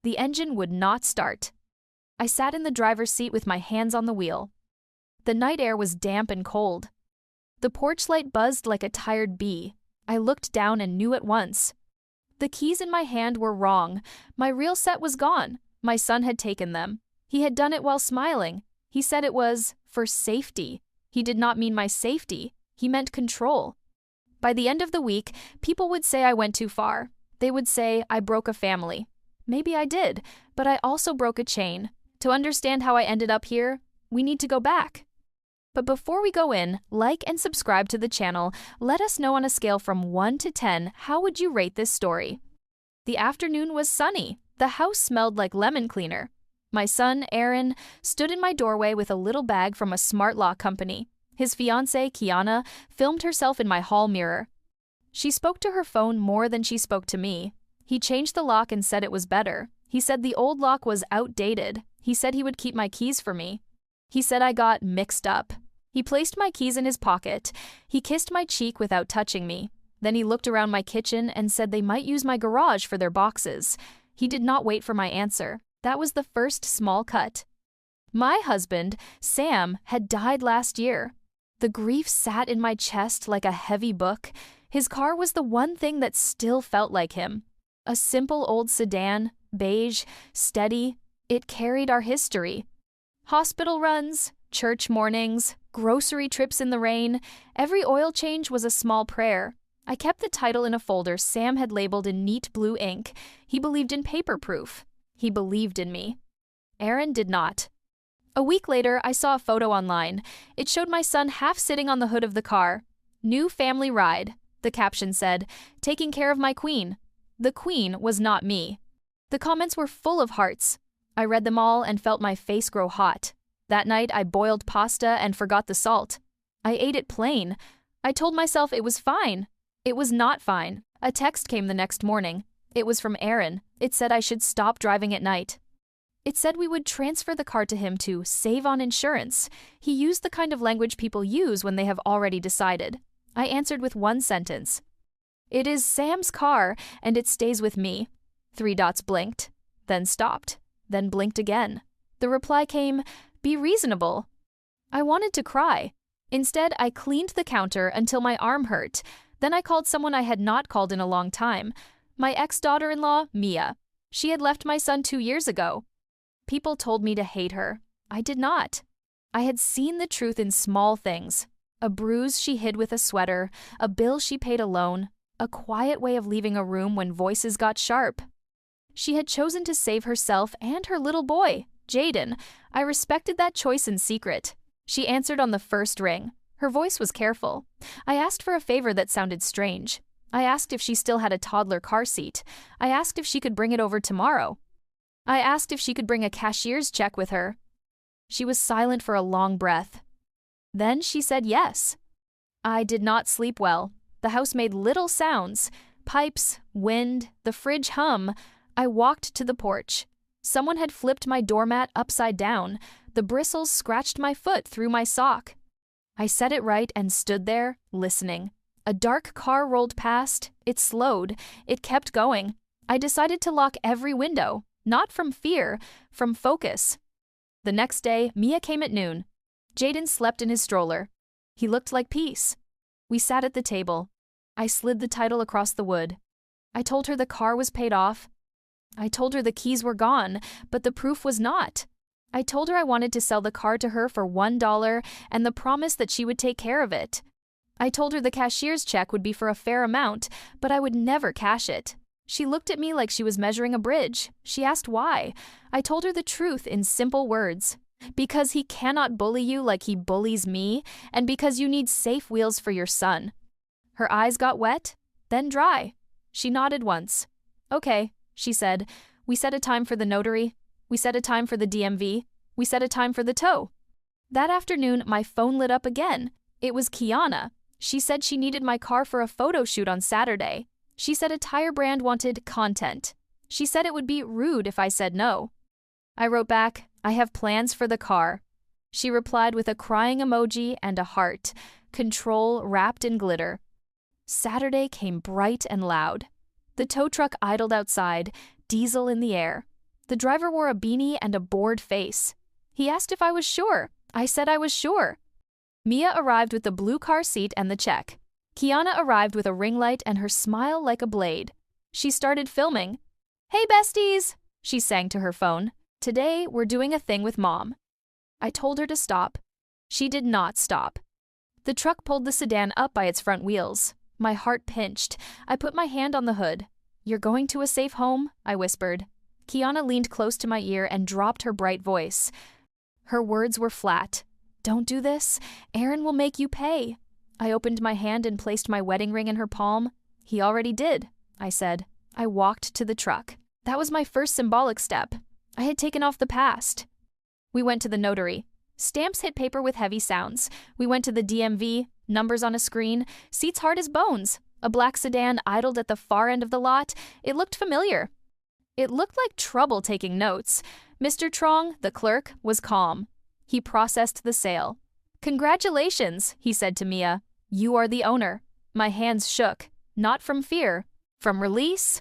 The engine would not start. I sat in the driver's seat with my hands on the wheel. The night air was damp and cold. The porch light buzzed like a tired bee. I looked down and knew at once. The keys in my hand were wrong. My real set was gone. My son had taken them. He had done it while smiling. He said it was for safety. He did not mean my safety. He meant control. By the end of the week, people would say I went too far. They would say I broke a family. Maybe I did, but I also broke a chain. To understand how I ended up here, we need to go back. But before we go in, like and subscribe to the channel. Let us know on a scale from 1 to 10, how would you rate this story? The afternoon was sunny. The house smelled like lemon cleaner. My son, Aaron, stood in my doorway with a little bag from a smart lock company. His fiancée, Kiana, filmed herself in my hall mirror. She spoke to her phone more than she spoke to me. He changed the lock and said it was better. He said the old lock was outdated. He said he would keep my keys for me. He said I got mixed up. He placed my keys in his pocket. He kissed my cheek without touching me. Then he looked around my kitchen and said they might use my garage for their boxes. He did not wait for my answer. That was the first small cut. My husband, Sam, had died last year. The grief sat in my chest like a heavy book. His car was the one thing that still felt like him. A simple old sedan, beige, steady. It carried our history. Hospital runs, church mornings, grocery trips in the rain. Every oil change was a small prayer. I kept the title in a folder Sam had labeled in neat blue ink. He believed in paper-proof. He believed in me. Aaron did not. A week later, I saw a photo online. It showed my son half sitting on the hood of the car. New family ride. The caption said, taking care of my queen. The queen was not me. The comments were full of hearts. I read them all and felt my face grow hot. That night, I boiled pasta and forgot the salt. I ate it plain. I told myself it was fine. It was not fine. A text came the next morning. It was from Aaron. It said I should stop driving at night. It said we would transfer the car to him to save on insurance. He used the kind of language people use when they have already decided. I answered with one sentence. It is Sam's car, and it stays with me. 3 dots blinked, then stopped, then blinked again. The reply came, be reasonable. I wanted to cry. Instead, I cleaned the counter until my arm hurt. Then I called someone I had not called in a long time. My ex-daughter-in-law, Mia. She had left my son 2 years ago. People told me to hate her. I did not. I had seen the truth in small things. A bruise she hid with a sweater, a bill she paid alone, a quiet way of leaving a room when voices got sharp. She had chosen to save herself and her little boy, Jaden. I respected that choice in secret. She answered on the first ring. Her voice was careful. I asked for a favor that sounded strange. I asked if she still had a toddler car seat. I asked if she could bring it over tomorrow. I asked if she could bring a cashier's check with her. She was silent for a long breath. Then she said yes. I did not sleep well. The house made little sounds. Pipes, wind, the fridge hum. I walked to the porch. Someone had flipped my doormat upside down. The bristles scratched my foot through my sock. I set it right and stood there, listening. A dark car rolled past. It slowed. It kept going. I decided to lock every window. Not from fear, from focus. The next day, Mia came at noon. Jaden slept in his stroller. He looked like peace. We sat at the table. I slid the title across the wood. I told her the car was paid off. I told her the keys were gone, but the proof was not. I told her I wanted to sell the car to her for $1 and the promise that she would take care of it. I told her the cashier's check would be for a fair amount, but I would never cash it. She looked at me like she was measuring a bridge. She asked why. I told her the truth in simple words. Because he cannot bully you like he bullies me, and because you need safe wheels for your son. Her eyes got wet, then dry. She nodded once. Okay, she said. We set a time for the notary. We set a time for the DMV. We set a time for the tow. That afternoon, my phone lit up again. It was Kiana. She said she needed my car for a photo shoot on Saturday. She said a tire brand wanted content. She said it would be rude if I said no. I wrote back, I have plans for the car. She replied with a crying emoji and a heart, control wrapped in glitter. Saturday came bright and loud. The tow truck idled outside, diesel in the air. The driver wore a beanie and a bored face. He asked if I was sure. I said I was sure. Mia arrived with the blue car seat and the check. Kiana arrived with a ring light and her smile like a blade. She started filming. "Hey besties," she sang to her phone. "Today, we're doing a thing with Mom." I told her to stop. She did not stop. The truck pulled the sedan up by its front wheels. My heart pinched. I put my hand on the hood. "You're going to a safe home?" I whispered. Kiana leaned close to my ear and dropped her bright voice. Her words were flat. "Don't do this. Aaron will make you pay." I opened my hand and placed my wedding ring in her palm. "He already did," I said. I walked to the truck. That was my first symbolic step. I had taken off the past. We went to the notary. Stamps hit paper with heavy sounds. We went to the DMV, numbers on a screen, seats hard as bones. A black sedan idled at the far end of the lot. It looked familiar. It looked like trouble taking notes. Mr. Trong, the clerk, was calm. He processed the sale. "Congratulations," he said to Mia. "You are the owner." My hands shook, not from fear, from release.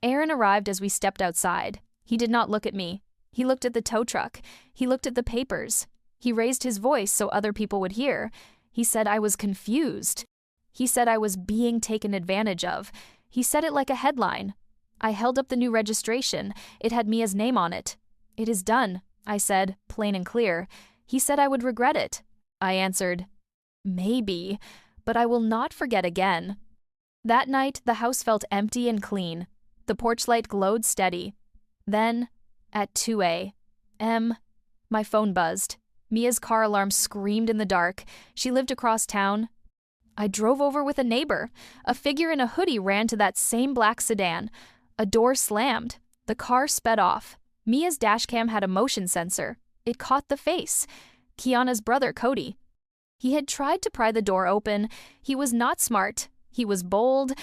Aaron arrived as we stepped outside. He did not look at me. He looked at the tow truck. He looked at the papers. He raised his voice so other people would hear. He said I was confused. He said I was being taken advantage of. He said it like a headline. I held up the new registration. It had Mia's name on it. "It is done," I said, plain and clear. He said I would regret it. I answered, "Maybe, but I will not forget again." That night, the house felt empty and clean. The porch light glowed steady. Then, at 2 a.m., my phone buzzed. Mia's car alarm screamed in the dark. She lived across town. I drove over with a neighbor. A figure in a hoodie ran to that same black sedan. A door slammed. The car sped off. Mia's dashcam had a motion sensor. It caught the face. Kiana's brother, Cody. He had tried to pry the door open. He was not smart. He was bold.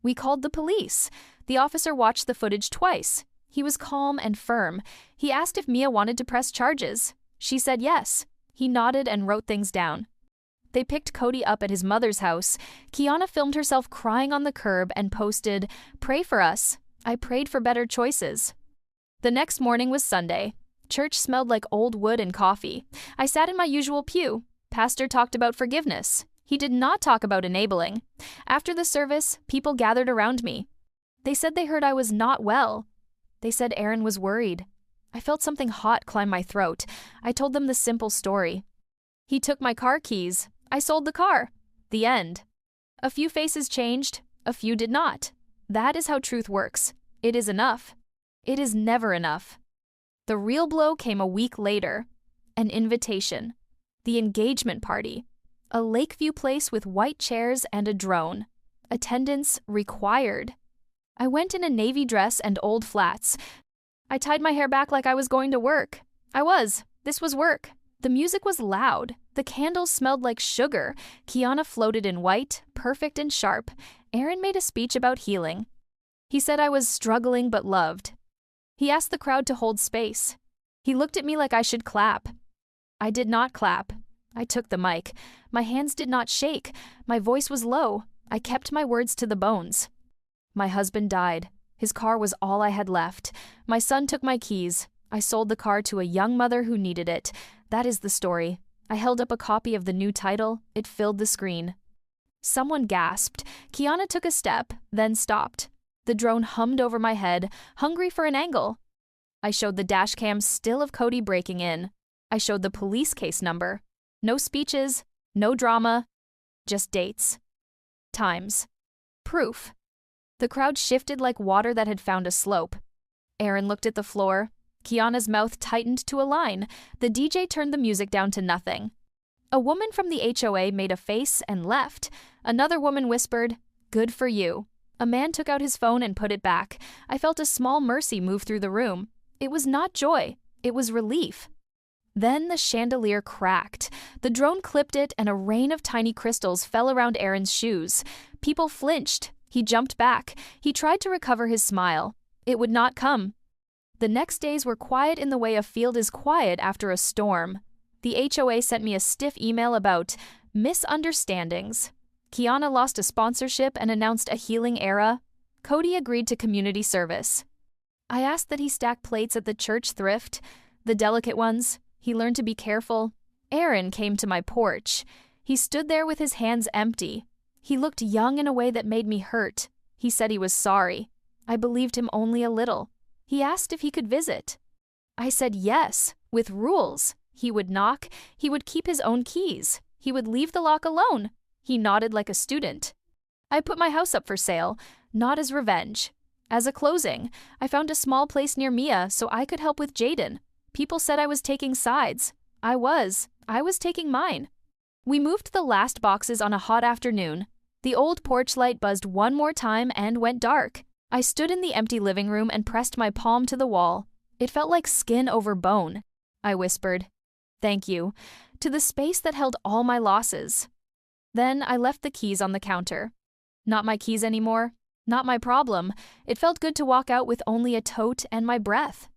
We called the police. The officer watched the footage twice. He was calm and firm. He asked if Mia wanted to press charges. She said yes. He nodded and wrote things down. They picked Cody up at his mother's house. Kiana filmed herself crying on the curb and posted, "Pray for us. I prayed for better choices." The next morning was Sunday. Church smelled like old wood and coffee. I sat in my usual pew. Pastor talked about forgiveness. He did not talk about enabling. After the service, people gathered around me. They said they heard I was not well. They said Aaron was worried. I felt something hot climb my throat. I told them the simple story. He took my car keys. I sold the car. The end. A few faces changed. A few did not. That is how truth works. It is enough. It is never enough. The real blow came a week later. An invitation. The engagement party. A Lakeview place with white chairs and a drone. Attendance required. I went in a navy dress and old flats. I tied my hair back like I was going to work. This was work. The music was loud. The candles smelled like sugar. Kiana floated in white, perfect and sharp. Aaron made a speech about healing. He said I was struggling but loved. He asked the crowd to hold space. He looked at me like I should clap. I did not clap. I took the mic. My hands did not shake. My voice was low. I kept my words to the bones. My husband died. His car was all I had left. My son took my keys. I sold the car to a young mother who needed it. That is the story. I held up a copy of the new title. It filled the screen. Someone gasped. Kiana took a step, then stopped. The drone hummed over my head, hungry for an angle. I showed the dashcam still of Cody breaking in. I showed the police case number. No speeches, no drama, just dates. Times. Proof. The crowd shifted like water that had found a slope. Aaron looked at the floor. Kiana's mouth tightened to a line. The DJ turned the music down to nothing. A woman from the HOA made a face and left. Another woman whispered, "Good for you." A man took out his phone and put it back. I felt a small mercy move through the room. It was not joy. It was relief. Then the chandelier cracked. The drone clipped it and a rain of tiny crystals fell around Aaron's shoes. People flinched. He jumped back. He tried to recover his smile. It would not come. The next days were quiet in the way a field is quiet after a storm. The HOA sent me a stiff email about misunderstandings. Kiana lost a sponsorship and announced a healing era. Cody agreed to community service. I asked that he stack plates at the church thrift, the delicate ones. He learned to be careful. Aaron came to my porch. He stood there with his hands empty. He looked young in a way that made me hurt. He said he was sorry. I believed him only a little. He asked if he could visit. I said yes, with rules. He would knock. He would keep his own keys. He would leave the lock alone. He nodded like a student. I put my house up for sale, not as revenge. As a closing, I found a small place near Mia so I could help with Jaden. People said I was taking sides. I was taking mine. We moved the last boxes on a hot afternoon. The old porch light buzzed one more time and went dark. I stood in the empty living room and pressed my palm to the wall. It felt like skin over bone. I whispered, "Thank you," to the space that held all my losses. Then I left the keys on the counter. Not my keys anymore. Not my problem. It felt good to walk out with only a tote and my breath.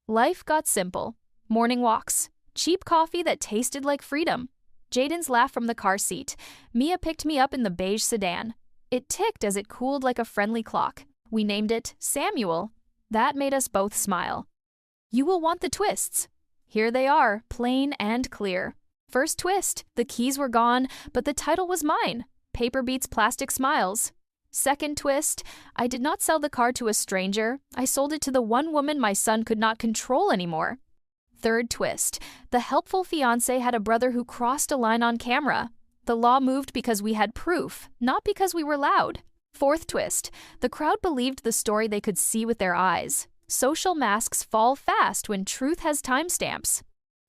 Life got simple. Morning walks. Cheap coffee that tasted like freedom. Jaden's laugh from the car seat. Mia picked me up in the beige sedan. It ticked as it cooled like a friendly clock. We named it Samuel. That made us both smile. You will want the twists. Here they are, plain and clear. First twist, the keys were gone, but the title was mine. Paper beats plastic smiles. Second twist, I did not sell the car to a stranger. I sold it to the one woman my son could not control anymore. Third twist, the helpful fiancé had a brother who crossed a line on camera. The law moved because we had proof, not because we were loud. Fourth twist, the crowd believed the story they could see with their eyes. Social masks fall fast when truth has timestamps.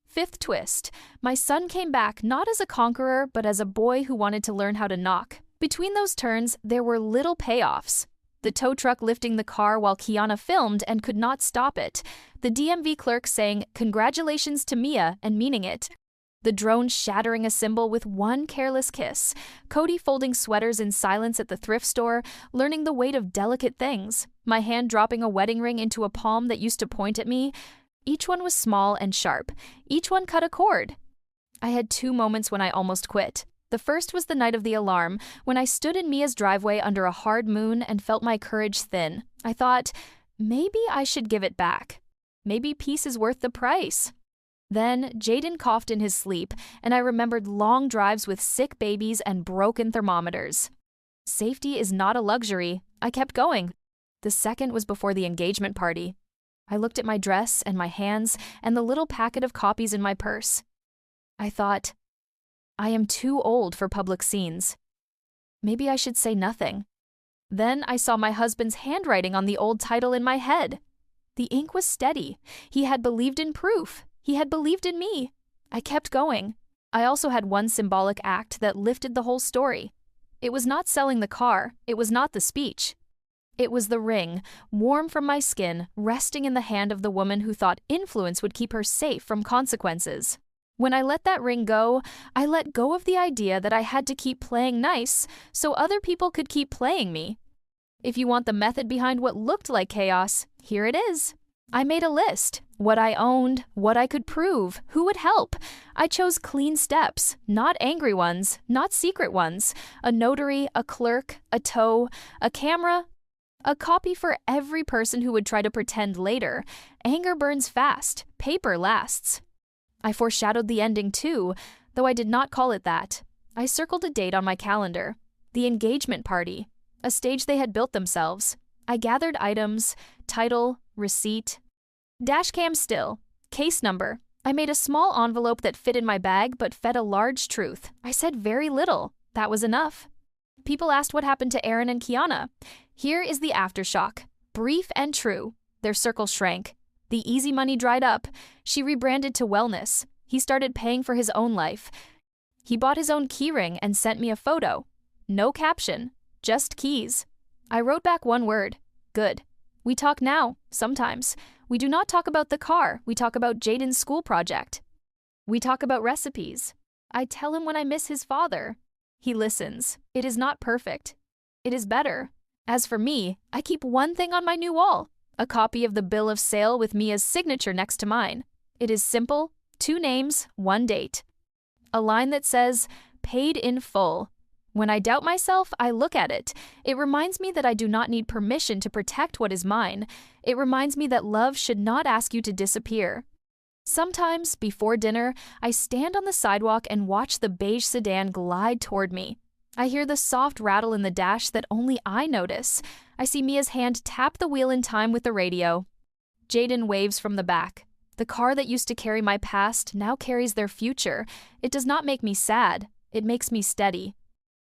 Fifth twist, my son came back not as a conqueror, but as a boy who wanted to learn how to knock. Between those turns, there were little payoffs. The tow truck lifting the car while Kiana filmed and could not stop it. The DMV clerk saying, "Congratulations to Mia," and meaning it. The drone shattering a symbol with one careless kiss. Cody folding sweaters in silence at the thrift store, learning the weight of delicate things. My hand dropping a wedding ring into a palm that used to point at me. Each one was small and sharp. Each one cut a chord. I had 2 moments when I almost quit. The first was the night of the alarm, when I stood in Mia's driveway under a hard moon and felt my courage thin. I thought, maybe I should give it back. Maybe peace is worth the price. Then Jaden coughed in his sleep, and I remembered long drives with sick babies and broken thermometers. Safety is not a luxury. I kept going. The second was before the engagement party. I looked at my dress and my hands and the little packet of copies in my purse. I thought, I am too old for public scenes. Maybe I should say nothing. Then I saw my husband's handwriting on the old title in my head. The ink was steady. He had believed in proof. He had believed in me. I kept going. I also had one symbolic act that lifted the whole story. It was not selling the car. It was not the speech. It was the ring, warm from my skin, resting in the hand of the woman who thought influence would keep her safe from consequences. When I let that ring go, I let go of the idea that I had to keep playing nice so other people could keep playing me. If you want the method behind what looked like chaos, here it is. I made a list. What I owned, what I could prove, who would help. I chose clean steps, not angry ones, not secret ones. A notary, a clerk, a tow, a camera, a copy for every person who would try to pretend later. Anger burns fast. Paper lasts. I foreshadowed the ending too, though I did not call it that. I circled a date on my calendar. The engagement party. A stage they had built themselves. I gathered items, title, receipt. Dashcam still. Case number. I made a small envelope that fit in my bag but fed a large truth. I said very little. That was enough. People asked what happened to Aaron and Kiana. Here is the aftershock. Brief and true. Their circle shrank. The easy money dried up. She rebranded to wellness. He started paying for his own life. He bought his own keyring and sent me a photo. No caption. Just keys. I wrote back one word. Good. We talk now, sometimes. We do not talk about the car. We talk about Jaden's school project. We talk about recipes. I tell him when I miss his father. He listens. It is not perfect. It is better. As for me, I keep one thing on my new wall. A copy of the bill of sale with Mia's signature next to mine. It is simple, 2 names, 1 date. A line that says, paid in full. When I doubt myself, I look at it. It reminds me that I do not need permission to protect what is mine. It reminds me that love should not ask you to disappear. Sometimes, before dinner, I stand on the sidewalk and watch the beige sedan glide toward me. I hear the soft rattle in the dash that only I notice. I see Mia's hand tap the wheel in time with the radio. Jaden waves from the back. The car that used to carry my past now carries their future. It does not make me sad. It makes me steady.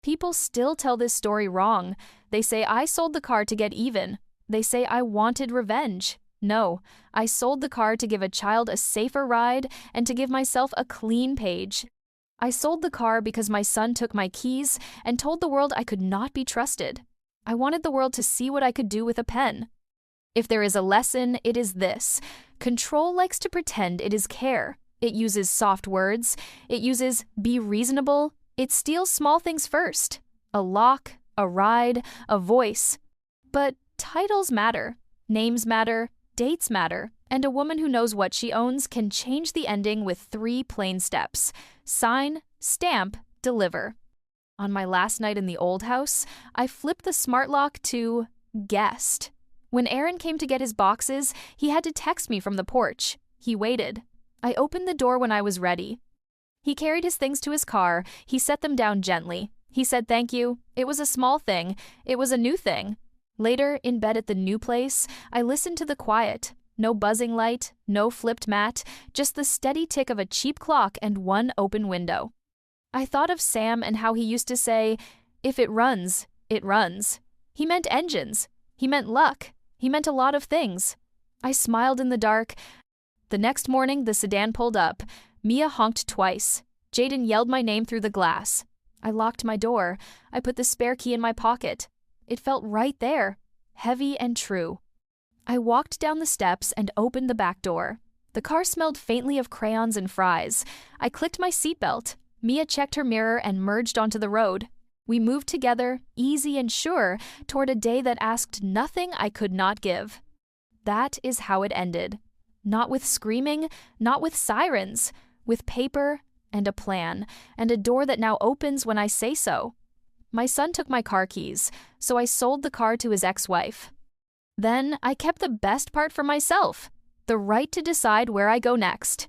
People still tell this story wrong. They say I sold the car to get even. They say I wanted revenge. No, I sold the car to give a child a safer ride and to give myself a clean page. I sold the car because my son took my keys and told the world I could not be trusted. I wanted the world to see what I could do with a pen. If there is a lesson, it is this. Control likes to pretend it is care. It uses soft words. It uses be reasonable. It steals small things first. A lock, a ride, a voice. But titles matter. Names matter. Dates matter. And a woman who knows what she owns can change the ending with 3 plain steps. Sign, stamp, deliver. On my last night in the old house, I flipped the smart lock to guest. When Aaron came to get his boxes, he had to text me from the porch. He waited. I opened the door when I was ready. He carried his things to his car. He set them down gently. He said thank you. It was a small thing. It was a new thing. Later, in bed at the new place, I listened to the quiet. No buzzing light, no flipped mat, just the steady tick of a cheap clock and one open window. I thought of Sam and how he used to say, if it runs, it runs. He meant engines. He meant luck. He meant a lot of things. I smiled in the dark. The next morning, the sedan pulled up. Mia honked twice. Jaden yelled my name through the glass. I locked my door. I put the spare key in my pocket. It felt right there, heavy and true. I walked down the steps and opened the back door. The car smelled faintly of crayons and fries. I clicked my seatbelt. Mia checked her mirror and merged onto the road. We moved together, easy and sure, toward a day that asked nothing I could not give. That is how it ended. Not with screaming, not with sirens, with paper and a plan, and a door that now opens when I say so. My son took my car keys, so I sold the car to his ex-wife. Then I kept the best part for myself, the right to decide where I go next.